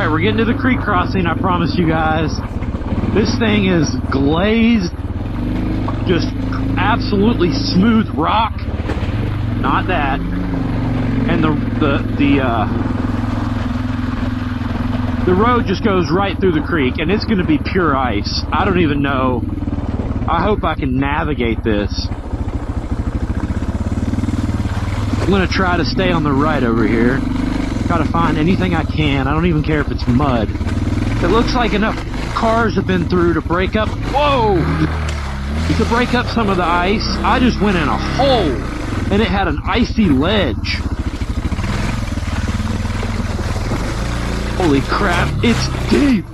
Alright, we're getting to the creek crossing, I promise you guys. This thing is glazed, just absolutely smooth rock. Not that. And the road just goes right through the creek, and it's going to be pure ice. I don't even know. I hope I can navigate this. I'm going to try to stay on the right over here. Try to find anything I can. I don't even care if it's mud. It looks like enough cars have been through to break up. Whoa! To break up some of the ice. I just went in a hole, and it had an icy ledge. Holy crap, it's deep!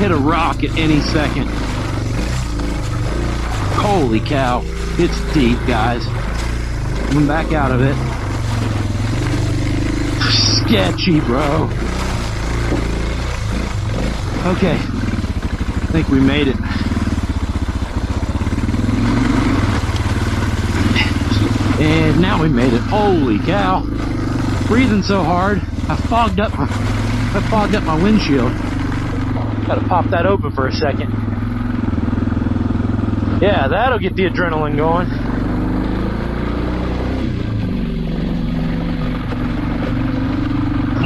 Hit a rock at any second. Holy cow, it's deep, guys. I'm back out of it. Sketchy, bro. Okay, I think we made it. And now we made it. Holy cow. Breathing so hard, I fogged up my windshield. Gotta pop that open for a second. Yeah, that'll get the adrenaline going.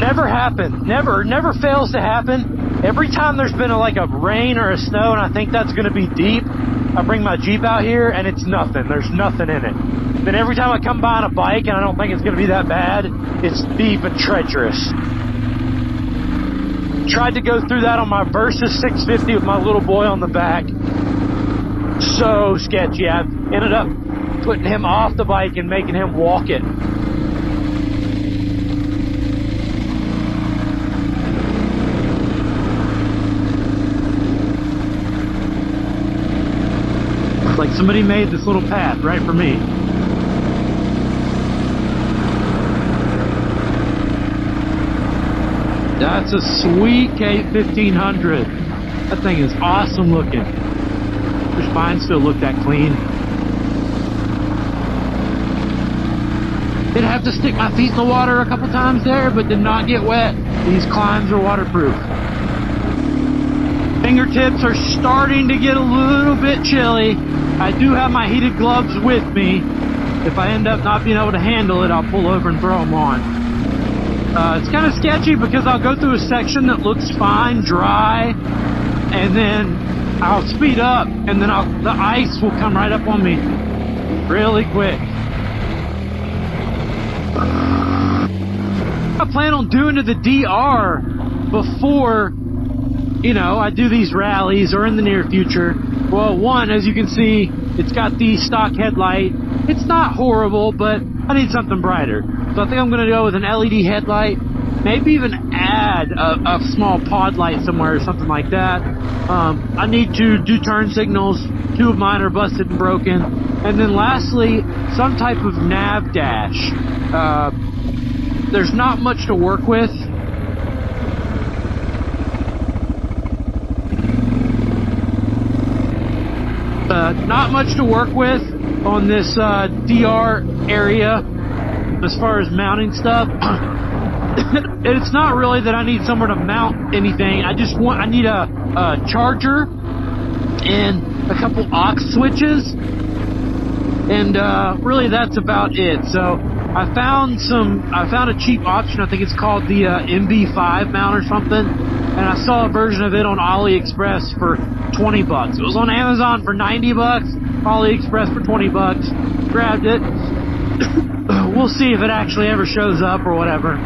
Never happened. Never fails to happen. Every time there's been like a rain or a snow and I think that's gonna be deep, I bring my Jeep out here and it's nothing. There's nothing in it. Then every time I come by on a bike and I don't think it's gonna be that bad, it's deep and treacherous. Tried to go through that on my Versus 650 with my little boy on the back. So sketchy. I ended up putting him off the bike and making him walk it. Like somebody made this little path right for me. That's a sweet K1500. That thing is awesome looking. Wish mine still looked that clean. Did have to stick my feet in the water a couple times there, but did not get wet. These climbs are waterproof. Fingertips are starting to get a little bit chilly. I do have my heated gloves with me. If I end up not being able to handle it, I'll pull over and throw them on. It's kind of sketchy because I'll go through a section that looks fine, dry, and then I'll speed up, and then the ice will come right up on me really quick. I plan on doing to the DR before, you know, I do these rallies or in the near future. Well, one, as you can see, it's got the stock headlight. It's not horrible, but I need something brighter. So I think I'm going to go with an LED headlight. Maybe even add a small pod light somewhere or something like that. I need to do turn signals. 2 of mine are busted and broken. And then lastly, some type of nav dash. There's not much to work with. Not much to work with on this DR area as far as mounting stuff. It's not really that I need somewhere to mount anything. I need a charger and a couple aux switches, and really that's about it. So I found a cheap option. I think it's called the MB5 mount or something, and I saw a version of it on AliExpress for $20. It was on Amazon for $90, AliExpress for $20. Grabbed it. We'll see if it actually ever shows up or whatever.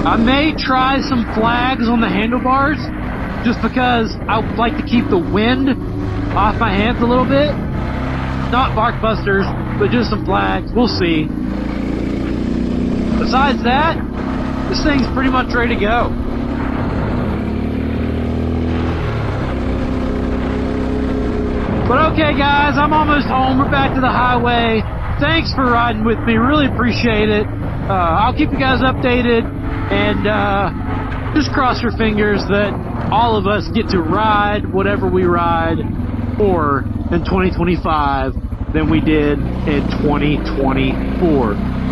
I may try some flags on the handlebars just because I would like to keep the wind off my hands a little bit. Not bark busters, but just some flags. We'll see. Besides that, this thing's pretty much ready to go. But okay guys, I'm almost home. We're back to the highway. thanks for riding with me. Really appreciate it. I'll keep you guys updated, and just cross your fingers that all of us get to ride whatever we ride more in 2025 than we did in 2024.